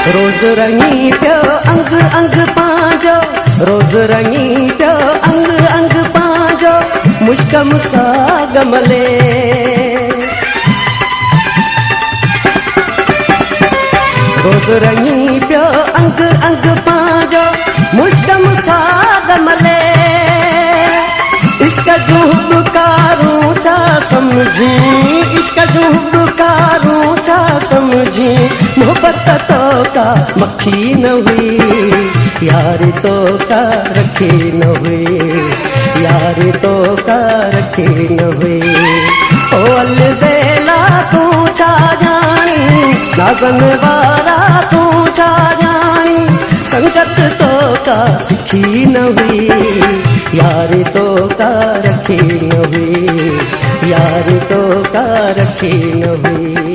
रोज़ रंगी पियो अंग अंग पांजो, रोज़ रंगी पियो अंग अंग पांजो, मुश्क मुसां गमले। रोज़ रंगी पियो अंग अंग पांजो, मुश्क मुसां गमले। इश्क जूं पुकारूं छा समझी, इश्क जूं पुकारूं छा समझी, मोहब्बत तो का मक्खी न हुई, यारी तो का रखी न हुई, यारी तो का रखी न हुई। ओ अलबेला तू छा जानी, नाज़न वारा तू छा जानी, संगत तो का सिखी न हुई, यारी तो का रखी न हुई, यारी तो का रखी न हुई।